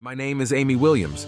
My name is Amy Williams.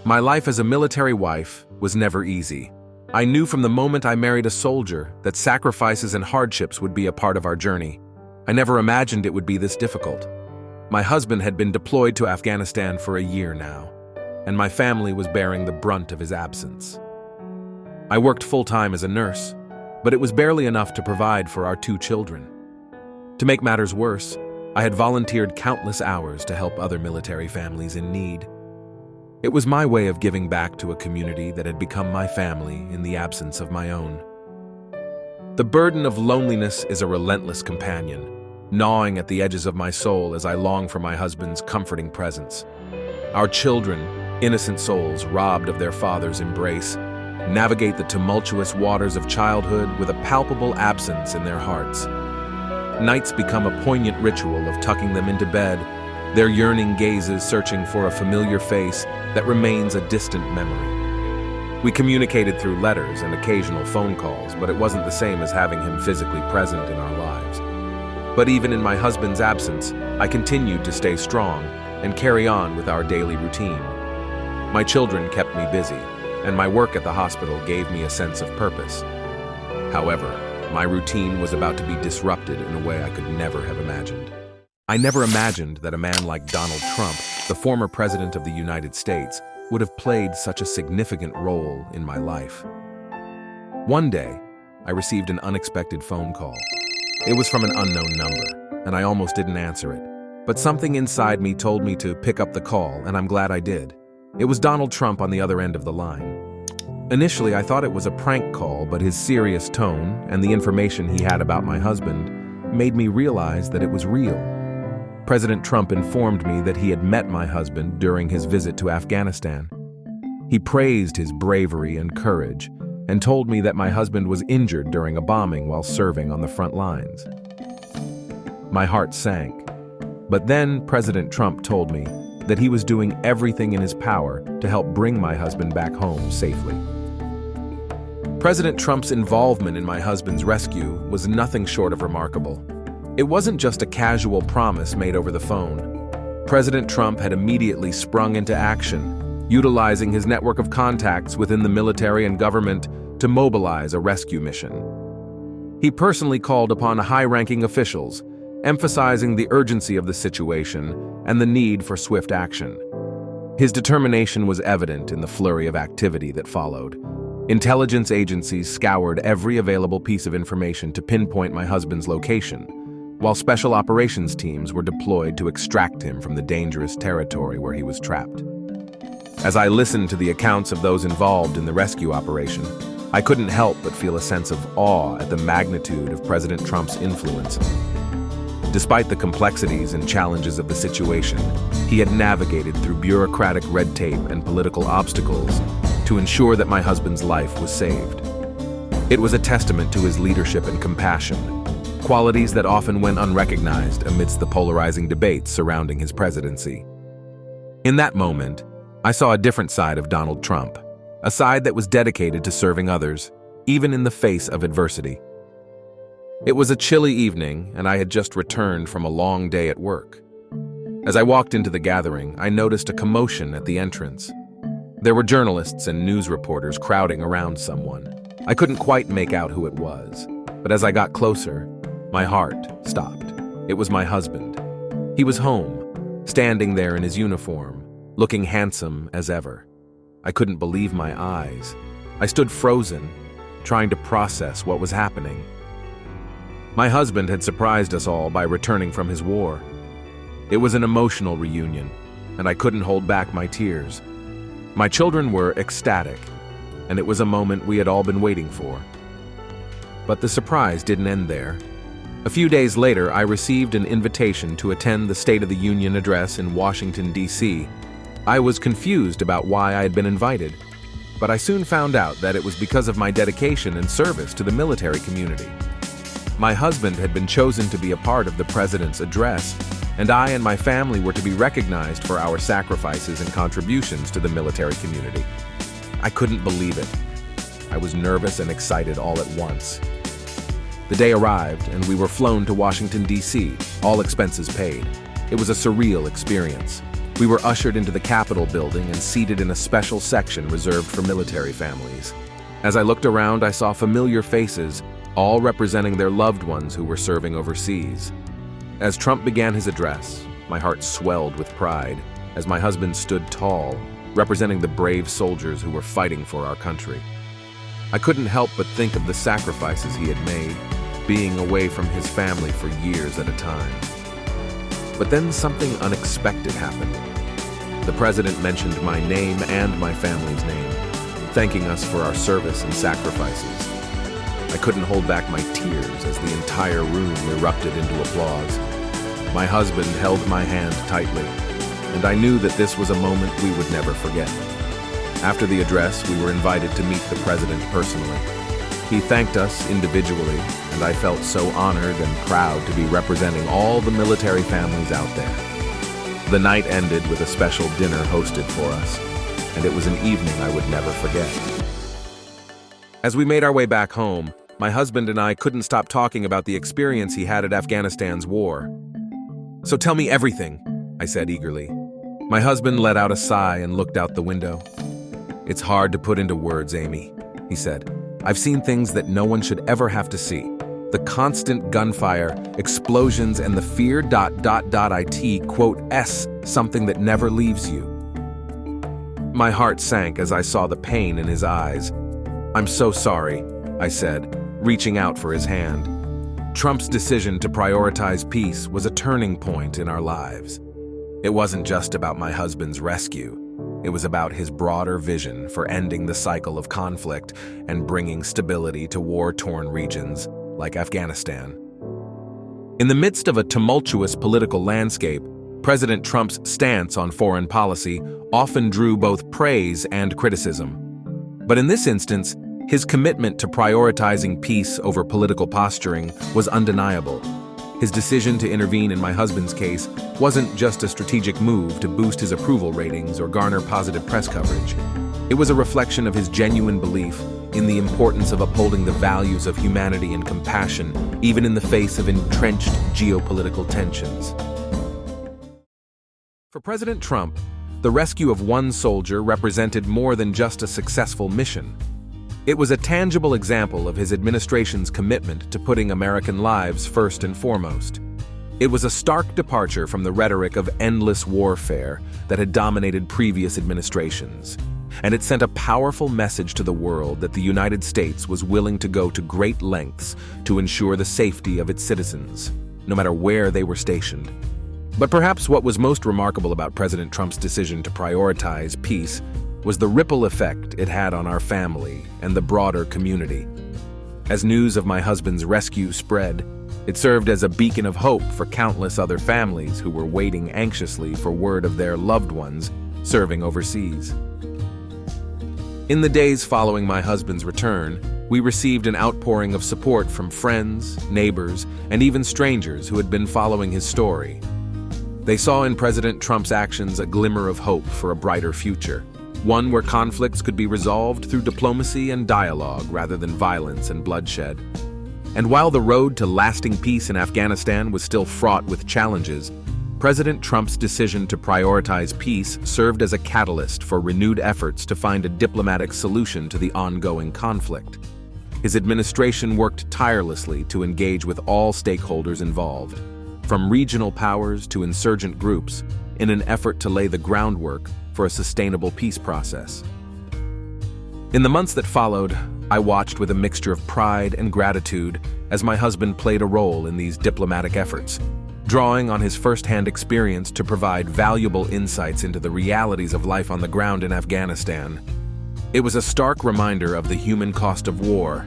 My life as a military wife was never easy. I knew from the moment I married a soldier that sacrifices and hardships would be a part of our journey. I never imagined it would be this difficult. My husband had been deployed to Afghanistan for a year now, and my family was bearing the brunt of his absence. I worked full-time as a nurse, but it was barely enough to provide for our 2 children. To make matters worse, I had volunteered countless hours to help other military families in need. It was my way of giving back to a community that had become my family in the absence of my own. The burden of loneliness is a relentless companion, gnawing at the edges of my soul as I long for my husband's comforting presence. Our children, innocent souls robbed of their father's embrace, navigate the tumultuous waters of childhood with a palpable absence in their hearts. Nights become a poignant ritual of tucking them into bed, their yearning gazes searching for a familiar face that remains a distant memory. We communicated through letters and occasional phone calls, but it wasn't the same as having him physically present in our lives. But even in my husband's absence, I continued to stay strong and carry on with our daily routine. My children kept me busy, and my work at the hospital gave me a sense of purpose. However, my routine was about to be disrupted in a way I could never have imagined. I never imagined that a man like Donald Trump, the former president of the United States, would have played such a significant role in my life. One day, I received an unexpected phone call. It was from an unknown number, and I almost didn't answer it. But something inside me told me to pick up the call, and I'm glad I did. It was Donald Trump on the other end of the line. Initially, I thought it was a prank call, but his serious tone and the information he had about my husband made me realize that it was real. President Trump informed me that he had met my husband during his visit to Afghanistan. He praised his bravery and courage and told me that my husband was injured during a bombing while serving on the front lines. My heart sank. But then President Trump told me that he was doing everything in his power to help bring my husband back home safely. President Trump's involvement in my husband's rescue was nothing short of remarkable. It wasn't just a casual promise made over the phone. President Trump had immediately sprung into action, utilizing his network of contacts within the military and government to mobilize a rescue mission. He personally called upon high-ranking officials, emphasizing the urgency of the situation and the need for swift action. His determination was evident in the flurry of activity that followed. Intelligence agencies scoured every available piece of information to pinpoint my husband's location, while special operations teams were deployed to extract him from the dangerous territory where he was trapped. As I listened to the accounts of those involved in the rescue operation, I couldn't help but feel a sense of awe at the magnitude of President Trump's influence. Despite the complexities and challenges of the situation, he had navigated through bureaucratic red tape and political obstacles to ensure that my husband's life was saved. It was a testament to his leadership and compassion, qualities that often went unrecognized amidst the polarizing debates surrounding his presidency. In that moment, I saw a different side of Donald Trump, a side that was dedicated to serving others, even in the face of adversity. It was a chilly evening, and I had just returned from a long day at work. As I walked into the gathering, I noticed a commotion at the entrance. There were journalists and news reporters crowding around someone. I couldn't quite make out who it was, but as I got closer, my heart stopped. It was my husband. He was home, standing there in his uniform, looking handsome as ever. I couldn't believe my eyes. I stood frozen, trying to process what was happening. My husband had surprised us all by returning from his war. It was an emotional reunion, and I couldn't hold back my tears. My children were ecstatic, and it was a moment we had all been waiting for. But the surprise didn't end there. A few days later, I received an invitation to attend the State of the Union address in Washington, D.C. I was confused about why I had been invited, but I soon found out that it was because of my dedication and service to the military community. My husband had been chosen to be a part of the president's address, and I and my family were to be recognized for our sacrifices and contributions to the military community. I couldn't believe it. I was nervous and excited all at once. The day arrived, and we were flown to Washington, D.C., all expenses paid. It was a surreal experience. We were ushered into the Capitol building and seated in a special section reserved for military families. As I looked around, I saw familiar faces, all representing their loved ones who were serving overseas. As Trump began his address, my heart swelled with pride as my husband stood tall, representing the brave soldiers who were fighting for our country. I couldn't help but think of the sacrifices he had made, being away from his family for years at a time. But then something unexpected happened. The president mentioned my name and my family's name, thanking us for our service and sacrifices. I couldn't hold back my tears as the entire room erupted into applause. My husband held my hand tightly, and I knew that this was a moment we would never forget. After the address, we were invited to meet the president personally. He thanked us individually, and I felt so honored and proud to be representing all the military families out there. The night ended with a special dinner hosted for us, and it was an evening I would never forget. As we made our way back home, my husband and I couldn't stop talking about the experience he had at Afghanistan's war. "So tell me everything," I said eagerly. My husband let out a sigh and looked out the window. "It's hard to put into words, Amy," he said. "I've seen things that no one should ever have to see. The constant gunfire, explosions, and the fear ... something that never leaves you." My heart sank as I saw the pain in his eyes. "I'm so sorry," I said, reaching out for his hand. Trump's decision to prioritize peace was a turning point in our lives. It wasn't just about my husband's rescue. It was about his broader vision for ending the cycle of conflict and bringing stability to war-torn regions like Afghanistan. In the midst of a tumultuous political landscape, President Trump's stance on foreign policy often drew both praise and criticism. But in this instance, his commitment to prioritizing peace over political posturing was undeniable. His decision to intervene in my husband's case wasn't just a strategic move to boost his approval ratings or garner positive press coverage. It was a reflection of his genuine belief in the importance of upholding the values of humanity and compassion, even in the face of entrenched geopolitical tensions. For President Trump, the rescue of one soldier represented more than just a successful mission. It was a tangible example of his administration's commitment to putting American lives first and foremost. It was a stark departure from the rhetoric of endless warfare that had dominated previous administrations, and it sent a powerful message to the world that the United States was willing to go to great lengths to ensure the safety of its citizens, no matter where they were stationed. But perhaps what was most remarkable about President Trump's decision to prioritize peace was the ripple effect it had on our family and the broader community. As news of my husband's rescue spread, it served as a beacon of hope for countless other families who were waiting anxiously for word of their loved ones serving overseas. In the days following my husband's return, we received an outpouring of support from friends, neighbors, and even strangers who had been following his story. They saw in President Trump's actions a glimmer of hope for a brighter future, one where conflicts could be resolved through diplomacy and dialogue rather than violence and bloodshed. And while the road to lasting peace in Afghanistan was still fraught with challenges, President Trump's decision to prioritize peace served as a catalyst for renewed efforts to find a diplomatic solution to the ongoing conflict. His administration worked tirelessly to engage with all stakeholders involved, from regional powers to insurgent groups, in an effort to lay the groundwork for a sustainable peace process. In the months that followed, I watched with a mixture of pride and gratitude as my husband played a role in these diplomatic efforts, drawing on his first-hand experience to provide valuable insights into the realities of life on the ground in Afghanistan. It was a stark reminder of the human cost of war,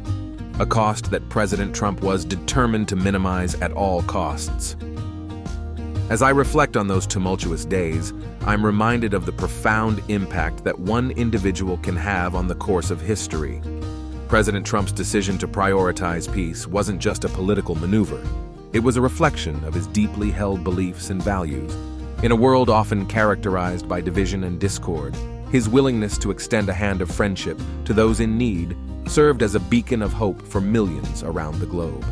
a cost that President Trump was determined to minimize at all costs. As I reflect on those tumultuous days, I'm reminded of the profound impact that one individual can have on the course of history. President Trump's decision to prioritize peace wasn't just a political maneuver. It was a reflection of his deeply held beliefs and values. In a world often characterized by division and discord, his willingness to extend a hand of friendship to those in need served as a beacon of hope for millions around the globe.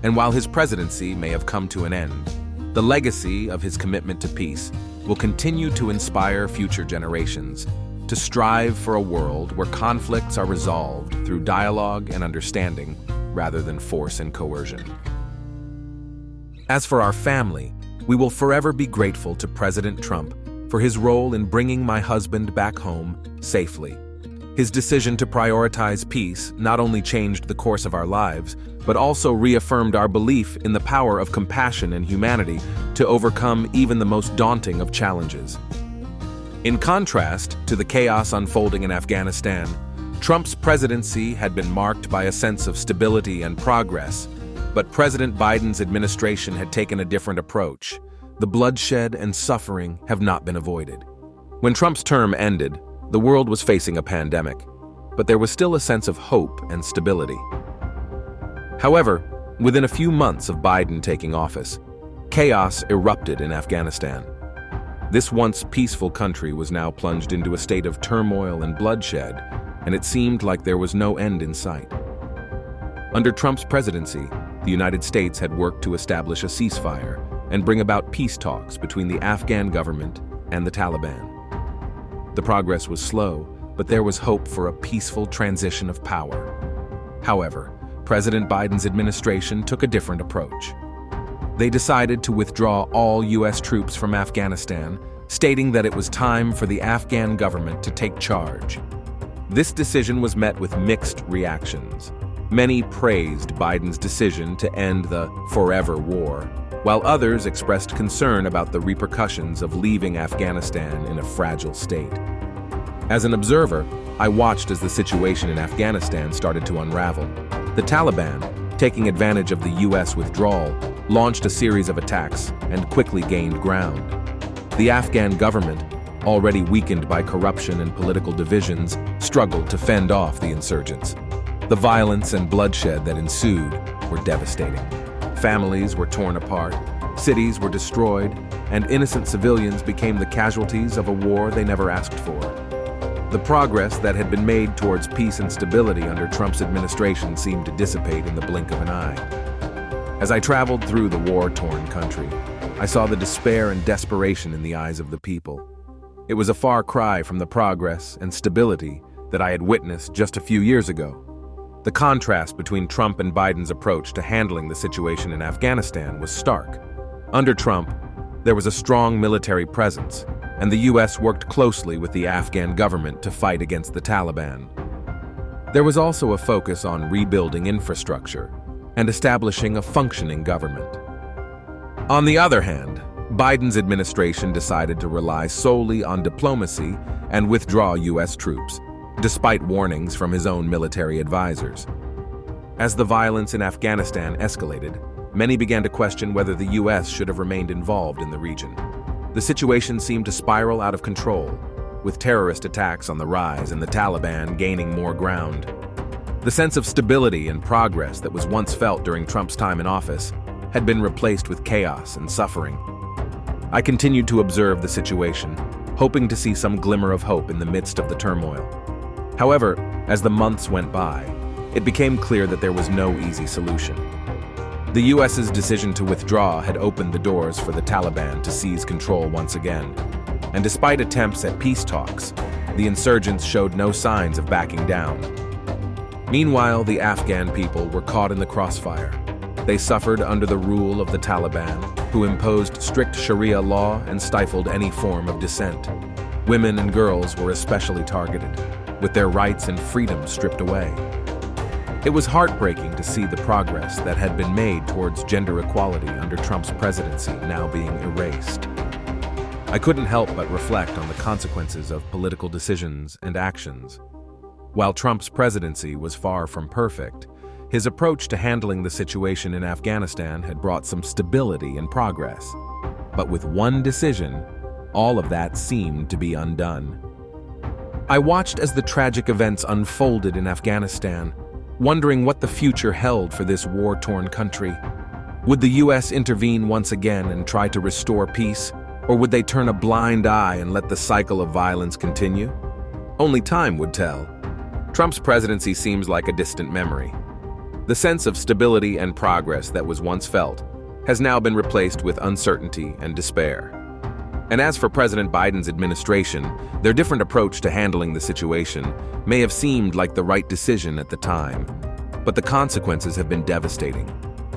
And while his presidency may have come to an end, the legacy of his commitment to peace will continue to inspire future generations to strive for a world where conflicts are resolved through dialogue and understanding rather than force and coercion. As for our family, we will forever be grateful to President Trump for his role in bringing my husband back home safely. His decision to prioritize peace not only changed the course of our lives, but also reaffirmed our belief in the power of compassion and humanity to overcome even the most daunting of challenges. In contrast to the chaos unfolding in Afghanistan, Trump's presidency had been marked by a sense of stability and progress, but President Biden's administration had taken a different approach. The bloodshed and suffering have not been avoided. When Trump's term ended, the world was facing a pandemic, but there was still a sense of hope and stability. However, within a few months of Biden taking office, chaos erupted in Afghanistan. This once peaceful country was now plunged into a state of turmoil and bloodshed, and it seemed like there was no end in sight. Under Trump's presidency, the United States had worked to establish a ceasefire and bring about peace talks between the Afghan government and the Taliban. The progress was slow, but there was hope for a peaceful transition of power. However, President Biden's administration took a different approach. They decided to withdraw all U.S. troops from Afghanistan, stating that it was time for the Afghan government to take charge. This decision was met with mixed reactions. Many praised Biden's decision to end the forever war, while others expressed concern about the repercussions of leaving Afghanistan in a fragile state. As an observer, I watched as the situation in Afghanistan started to unravel. The Taliban, taking advantage of the U.S. withdrawal, launched a series of attacks and quickly gained ground. The Afghan government, already weakened by corruption and political divisions, struggled to fend off the insurgents. The violence and bloodshed that ensued were devastating. Families were torn apart, cities were destroyed, and innocent civilians became the casualties of a war they never asked for. The progress that had been made towards peace and stability under Trump's administration seemed to dissipate in the blink of an eye. As I traveled through the war-torn country, I saw the despair and desperation in the eyes of the people. It was a far cry from the progress and stability that I had witnessed just a few years ago. The contrast between Trump and Biden's approach to handling the situation in Afghanistan was stark. Under Trump, there was a strong military presence, and the U.S. worked closely with the Afghan government to fight against the Taliban. There was also a focus on rebuilding infrastructure and establishing a functioning government. On the other hand, Biden's administration decided to rely solely on diplomacy and withdraw U.S. troops, despite warnings from his own military advisors. As the violence in Afghanistan escalated, many began to question whether the U.S. should have remained involved in the region. The situation seemed to spiral out of control, with terrorist attacks on the rise and the Taliban gaining more ground. The sense of stability and progress that was once felt during Trump's time in office had been replaced with chaos and suffering. I continued to observe the situation, hoping to see some glimmer of hope in the midst of the turmoil. However, as the months went by, it became clear that there was no easy solution. The U.S.'s decision to withdraw had opened the doors for the Taliban to seize control once again, and despite attempts at peace talks, the insurgents showed no signs of backing down. Meanwhile, the Afghan people were caught in the crossfire. They suffered under the rule of the Taliban, who imposed strict Sharia law and stifled any form of dissent. Women and girls were especially targeted, with their rights and freedoms stripped away. It was heartbreaking to see the progress that had been made towards gender equality under Trump's presidency now being erased. I couldn't help but reflect on the consequences of political decisions and actions. While Trump's presidency was far from perfect, his approach to handling the situation in Afghanistan had brought some stability and progress. But with one decision, all of that seemed to be undone. I watched as the tragic events unfolded in Afghanistan, wondering what the future held for this war-torn country. Would the U.S. intervene once again and try to restore peace, or would they turn a blind eye and let the cycle of violence continue? Only time would tell. Trump's presidency seems like a distant memory. The sense of stability and progress that was once felt has now been replaced with uncertainty and despair. And as for President Biden's administration, their different approach to handling the situation may have seemed like the right decision at the time, but the consequences have been devastating.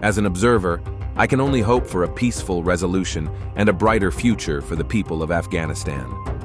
As an observer, I can only hope for a peaceful resolution and a brighter future for the people of Afghanistan.